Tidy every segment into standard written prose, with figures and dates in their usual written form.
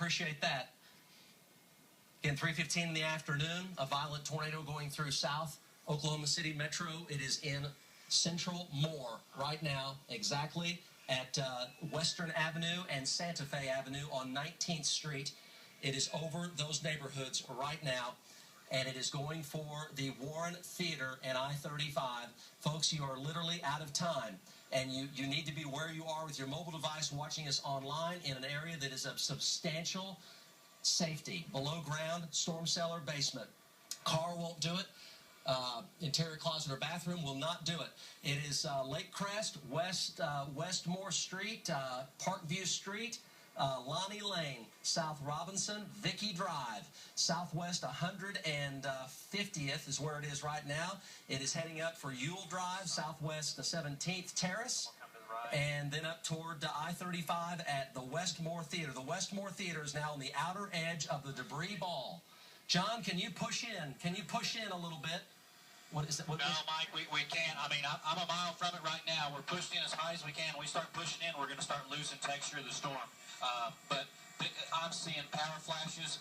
appreciate that. Again, 3:15 in the afternoon, a violent tornado going through South Oklahoma City Metro. It is in Central Moore right now, exactly at Western Avenue and Santa Fe Avenue on 19th Street. It is over those neighborhoods right now, and it is going for the Warren Theater and I-35. Folks, you are literally out of time, and you need to be where you are with your mobile device watching us online in an area that is of substantial safety. Below ground, storm cellar, basement. Car won't do it. Interior closet or bathroom will not do it. It is Lake Crest, Westmore Street, Parkview Street, Lonnie Lane, South Robinson, Vicky Drive, Southwest 150th is where it is right now. It is heading up for Ewell Drive, Southwest 17th Terrace, and then up toward I-35 at the Westmore Theater. The Westmore Theater is now on the outer edge of the debris ball. John, can you push in? Can you push in a little bit? What is it? No, Mike, we can't. I mean, I'm a mile from it right now. We're pushing in as high as we can. When we start pushing in, we're going to start losing texture of the storm. But I'm seeing power flashes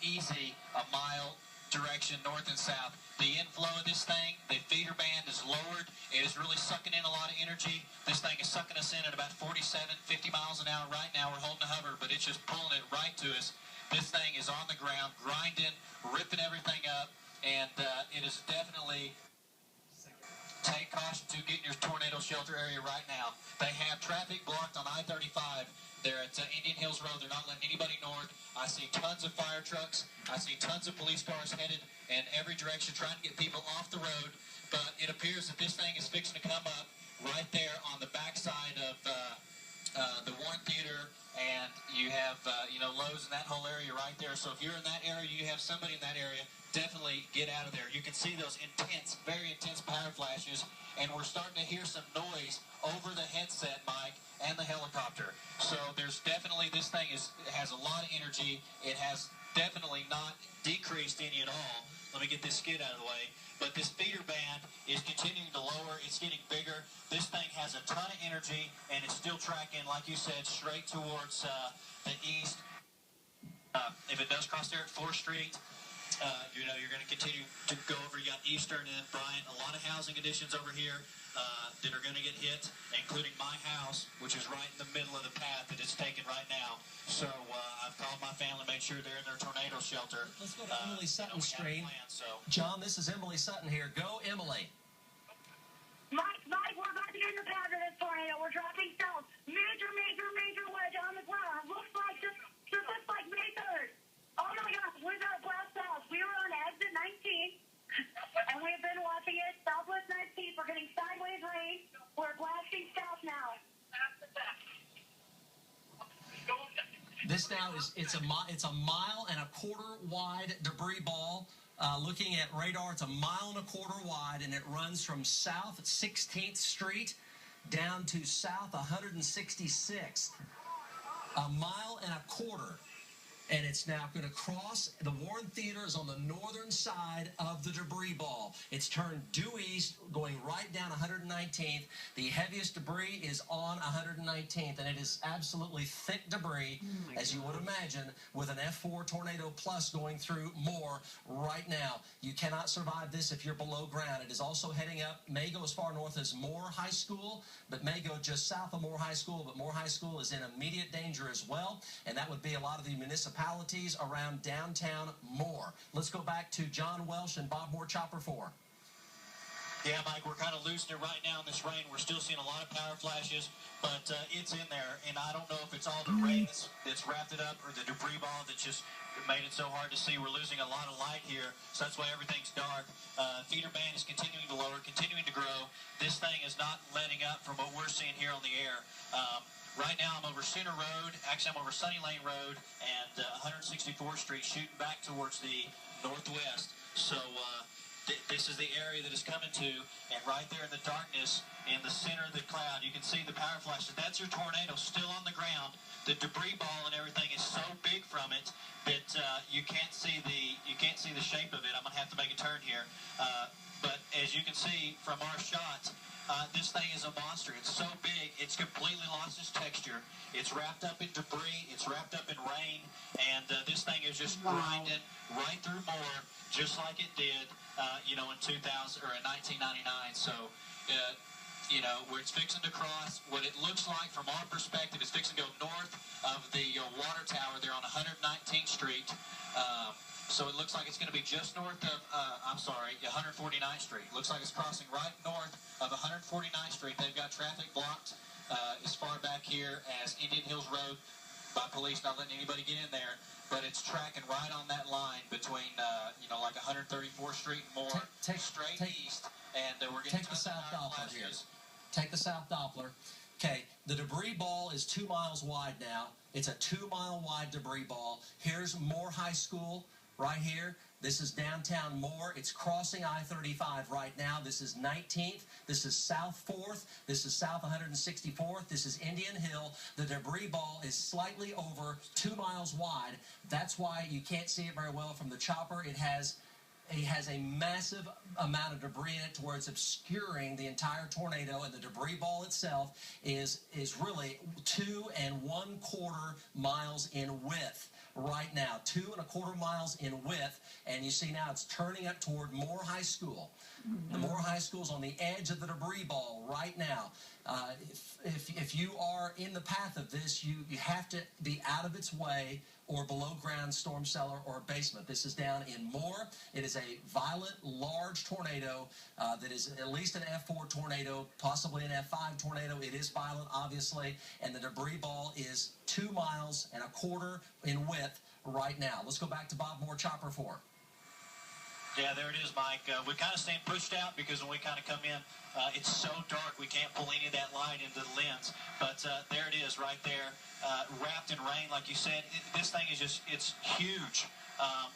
easy a mile direction north and south. The inflow of this thing, the feeder band is lowered. It is really sucking in a lot of energy. This thing is sucking us in at about 47, 50 miles an hour right now. We're holding a hover, but it's just pulling it right to us. This thing is on the ground, grinding, ripping everything up, and it is definitely take caution to get in your tornado shelter area right now. They have traffic blocked on I-35. They're at Indian Hills Road. They're not letting anybody north. I see tons of fire trucks. I see tons of police cars headed in every direction trying to get people off the road. But it appears that this thing is fixing to come up right there on the backside of the Warren Theater, and you have Lowe's in that whole area right there. So if you're in that area, you have somebody in that area, definitely get out of there. You can see those intense, very intense power flashes, and we're starting to hear some noise over the headset, Mike, and the helicopter. So there's definitely, this thing has a lot of energy. It has definitely not decreased any at all. Let me get this skid out of the way. But this feeder band is continuing to lower. It's getting bigger. This thing has a ton of energy, and it's still tracking, like you said, straight towards the east. If it does cross there at 4th Street, you're going to continue to go over. You got Eastern and Bryant. A lot of housing additions over here that are going to get hit, including my house, which is right in the middle of the path that it's taken right now. So I've called my family, made sure they're in their tornado shelter. Let's go to Emily Sutton's screen. John, this is Emily Sutton here. Go, Emily. Mike, we're about to get in the path of this tornado. We're dropping south. Major wedge on the ground. Looks like just looks like May 3rd. Oh my gosh, we're going to blast south. We were on exit 19, and we've been watching it. Southwest 19th. We're getting sideways rain. We're blasting south now. This now it's a 1.25 mile wide debris ball. Looking at radar, it's 1.25 miles wide, and it runs from South 16th Street down to South 166th. 1.25 miles. And it's now going to cross. The Warren Theater is on the northern side of the debris ball. It's turned due east, going right down 119th. The heaviest debris is on 119th, and it is absolutely thick debris, as you would imagine, with an F4 Tornado Plus going through Moore right now. You cannot survive this if you're below ground. It is also heading up, may go as far north as Moore High School, but may go just south of Moore High School, but Moore High School is in immediate danger as well, and that would be a lot of the municipalities around downtown Moore. Let's go back to John Welsh and Bob Moore, Chopper 4. Yeah, Mike, we're kind of losing it right now in this rain. We're still seeing a lot of power flashes, but it's in there, and I don't know if it's all the rain that's wrapped it up or the debris ball that just made it so hard to see. We're losing a lot of light here, so that's why everything's dark. Feeder band is continuing to lower, continuing to grow. This thing is not letting up from what we're seeing here on the air. Right now, I'm over Center Road. Actually, I'm over Sunny Lane Road and 164th Street, shooting back towards the northwest. So this is the area that is coming to, and right there in the darkness, in the center of the cloud, you can see the power flashes. That's your tornado still on the ground. The debris ball and everything is so big from it that you can't see the shape of it. I'm gonna have to make a turn here, but as you can see from our shot. This thing is a monster. It's so big, it's completely lost its texture. It's wrapped up in debris. It's wrapped up in rain, thing is just grinding right through Moore, just like it did, in 2000 or in 1999. So, where it's fixing to cross, what it looks like from our perspective is fixing to go north of the water tower there on 119th Street. So it looks like it's going to be just north of, 149th Street. Looks like it's crossing right north of 149th Street. They've got traffic blocked as far back here as Indian Hills Road by police, not letting anybody get in there. But it's tracking right on that line between, like 134th Street and more, straight east. And we're getting take the South Doppler here. Take the South Doppler. Okay, the debris ball is 2 miles wide now. It's a 2-mile wide debris ball. Here's Moore High School right here. This is downtown Moore. It's crossing I-35 right now. This is 19th. This is South 4th. This is South 164th. This is Indian Hill. The debris ball is slightly over 2 miles wide. That's why you can't see it very well from the chopper. It has a massive amount of debris in it to where it's obscuring the entire tornado, and the debris ball itself is really 2 1/4 miles in width right now. 2 1/4 miles in width, and you see now it's turning up toward Moore High School. Mm-hmm. The Moore High School is on the edge of the debris ball right now. If you are in the path of this, you have to be out of its way or below ground storm cellar or basement. This is down in Moore. It is a violent, large tornado that is at least an F4 tornado, possibly an F5 tornado. It is violent, obviously, and the debris ball is 2 1/4 in width right now. Let's go back to Bob Moore, Chopper 4. Yeah, there it is, Mike. We kind of staying pushed out because when we kind of come in, it's so dark we can't pull any of that light into the lens. But there it is right there, wrapped in rain, like you said. This thing is it's huge.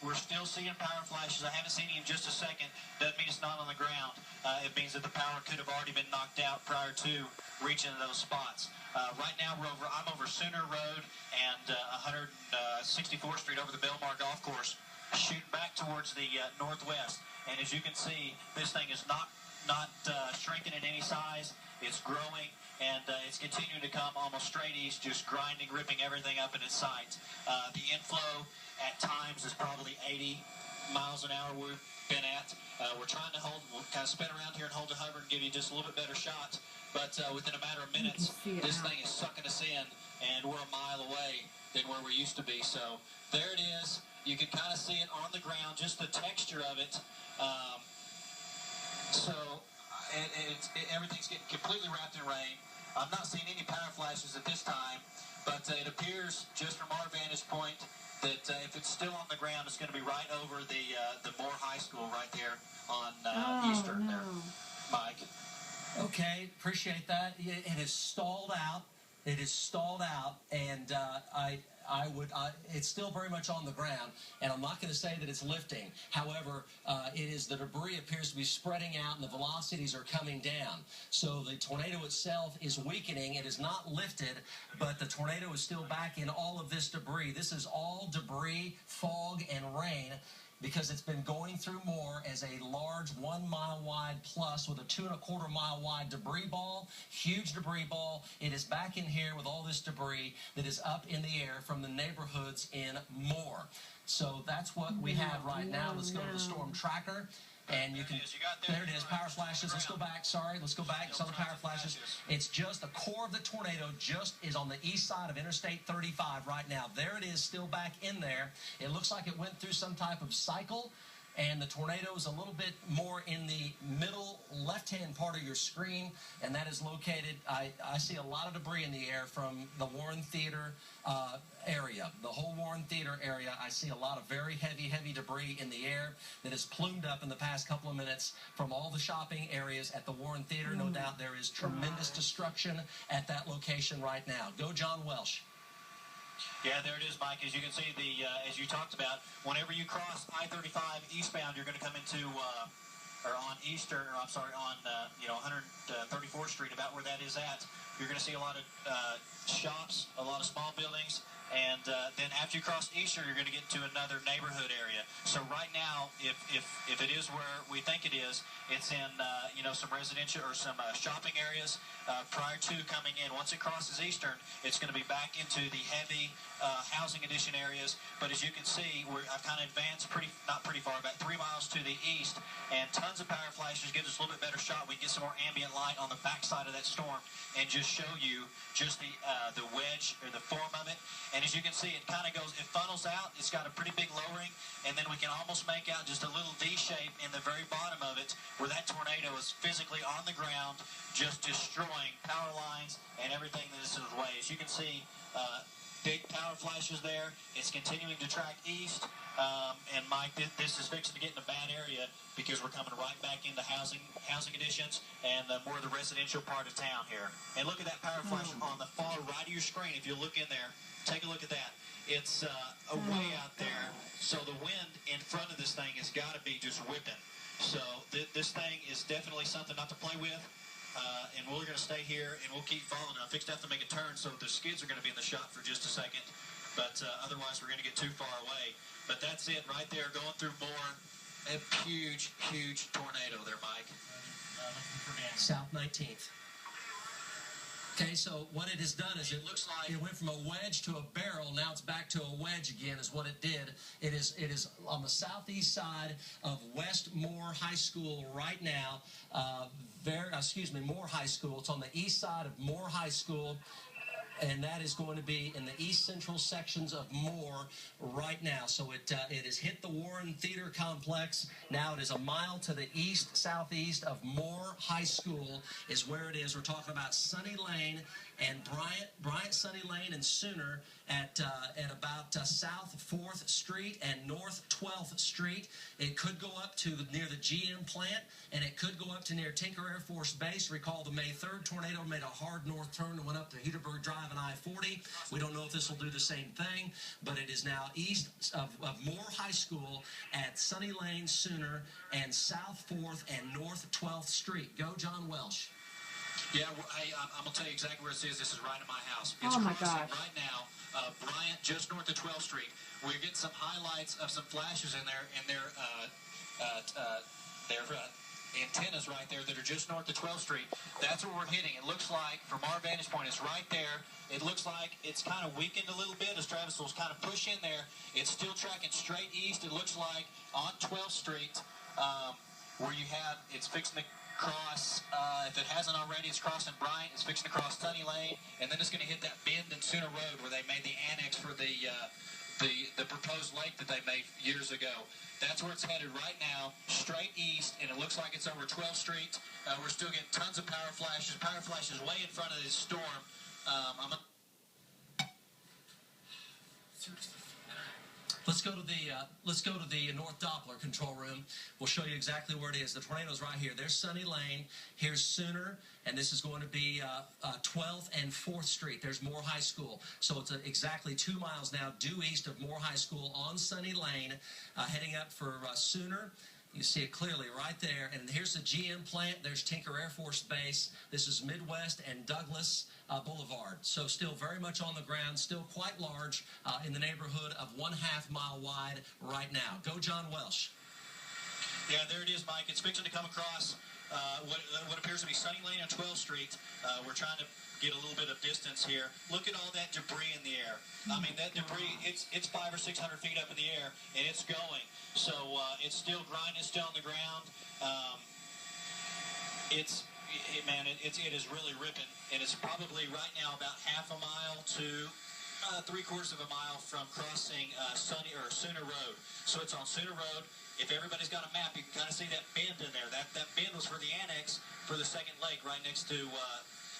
We're still seeing power flashes. I haven't seen any in just a second. Doesn't mean it's not on the ground. It means that the power could have already been knocked out prior to reaching those spots. Right now, I'm over Sooner Road and 164th Street over the Belmar Golf Course, shooting back towards the northwest. And as you can see, this thing is not shrinking in any size. It's growing, and it's continuing to come almost straight east, just grinding, ripping everything up in its sight. The inflow at times is probably 80 miles an hour we've been at. We're trying to we'll kind of spin around here and hold the hover and give you just a little bit better shot. But within a matter of minutes, this thing is sucking us in, and we're a mile away than where we used to be. So there it is. You can kind of see it on the ground, just the texture of it. Everything's getting completely wrapped in rain. I'm not seeing any power flashes at this time, but it appears just from our vantage point that if it's still on the ground, it's going to be right over the Moore High School right there on Eastern there, Mike. Okay, appreciate that. It is stalled out. It is stalled out, and it's still very much on the ground, and I'm not going to say that it's lifting. However, the debris appears to be spreading out, and the velocities are coming down. So the tornado itself is weakening. It is not lifted, but the tornado is still back in all of this debris. This is all debris, fog, and rain, because it's been going through Moore as a large 1 mile wide plus with a 2 1/4 mile wide debris ball, huge debris ball. It is back in here with all this debris that is up in the air from the neighborhoods in Moore. So that's what we have right now. Let's go to the storm tracker. And you can, there it is, power flashes. Let's go back, sorry, let's go back. Some of the power flashes. It's just the core of the tornado just is on the east side of Interstate 35 right now. There it is, still back in there. It looks like it went through some type of cycle, and the tornado is a little bit more in the middle left-hand part of your screen, and that is located, I see a lot of debris in the air from the Warren Theater area. The whole Warren Theater area, I see a lot of very heavy debris in the air that has plumed up in the past couple of minutes from all the shopping areas at the Warren Theater. No doubt there is tremendous destruction at that location right now. Go John Welsh. Yeah, there it is, Mike. As you can see, as you talked about, whenever you cross I-35 eastbound, you're going to come into, on 134th Street, about where that is at. You're going to see a lot of shops, a lot of small buildings, And then after you cross Eastern, you're going to get to another neighborhood area. So right now, if it is where we think it is, it's in some residential or some shopping areas prior to coming in. Once it crosses Eastern, it's going to be back into the heavy housing addition areas. But as you can see, I've kind of advanced not pretty far, about 3 miles to the east, and tons of power flashes gives us a little bit better shot. We can get some more ambient light on the backside of that storm and just show you just the wedge or the form of it. And as you can see, it kind of goes, it funnels out. It's got a pretty big lowering, and then we can almost make out just a little V shape in the very bottom of it where that tornado is physically on the ground, just destroying power lines and everything that is in the way. As you can see, big power flashes there. It's continuing to track east. And Mike, this is fixing to get in a bad area because we're coming right back into housing additions and more of the residential part of town here. And look at that power flash on the far right of your screen. If you look in there, take a look at that. It's way out there. So the wind in front of this thing has got to be just whipping. So this thing is definitely something not to play with. And we're going to stay here and we'll keep following it. I fixed to have to make a turn, so the skids are going to be in the shot for just a second. But otherwise, we're going to get too far away. But that's it right there, going through more. A huge, huge tornado there, Mike. South 19th. Okay, so what it has done is it looks like it went from a wedge to a barrel. Now it's back to a wedge again is what it did. It is on the southeast side of West Moore High School right now. Moore High School. It's on the east side of Moore High School. And that is going to be in the east central sections of Moore right now. So it has hit the Warren Theater Complex. Now it is a mile to the southeast of Moore High School is where it is. We're talking about Sunny Lane and Bryant Sunny Lane and Sooner at about South 4th Street and North 12th Street. It could go up to near the GM plant, and it could go up to near Tinker Air Force Base. Recall the May 3rd tornado made a hard north turn and went up to Heederberg Drive and I-40. We don't know if this will do the same thing, but it is now east of Moore High School at Sunny Lane, Sooner, and South 4th and North 12th Street. Go, John Welsh. Yeah, I'm going to tell you exactly where it is. This is right at my house. It's crossing right now, Bryant, just north of 12th Street. We're getting some highlights of some flashes in there, and their antennas right there that are just north of 12th Street. That's where we're hitting. It looks like, from our vantage point, it's right there. It looks like it's kind of weakened a little bit as Travis will kind of push in there. It's still tracking straight east. It looks like on 12th Street where you have, it's fixing to cross, if it hasn't already, it's crossing Bryant, it's fixing to cross Sunny Lane, and then it's going to hit that bend in Sooner Road where they made the annex for the proposed lake that they made years ago. That's where it's headed right now, straight east, and it looks like it's over 12th Street. We're still getting tons of power flashes way in front of this storm. Let's go to the North Doppler control room. We'll show you exactly where it is. The tornado's right here. There's Sunny Lane. Here's Sooner, and this is going to be 12th and 4th Street. There's Moore High School. So it's exactly 2 miles now due east of Moore High School on Sunny Lane, heading up for Sooner. You see it clearly right there. And here's the GM plant. There's Tinker Air Force Base. This is Midwest and Douglas Boulevard. So still very much on the ground, still quite large in the neighborhood of 1/2 mile wide right now. Go, John Welsh. Yeah, there it is, Mike. It's fixing to come across what appears to be Sunny Lane on 12th Street. We're trying to get a little bit of distance here. Look at all that debris in the air. I mean, that debris, it's 500 or 600 feet up in the air, and it's going. So it's still grinding, it's still on the ground. It is really ripping, and it's probably right now about 1/2 mile to 3/4 of a mile from crossing Sooner Road. So it's on Sooner Road. If everybody's got a map, you can kind of see that bend in there. That bend was for the annex for the second lake right next to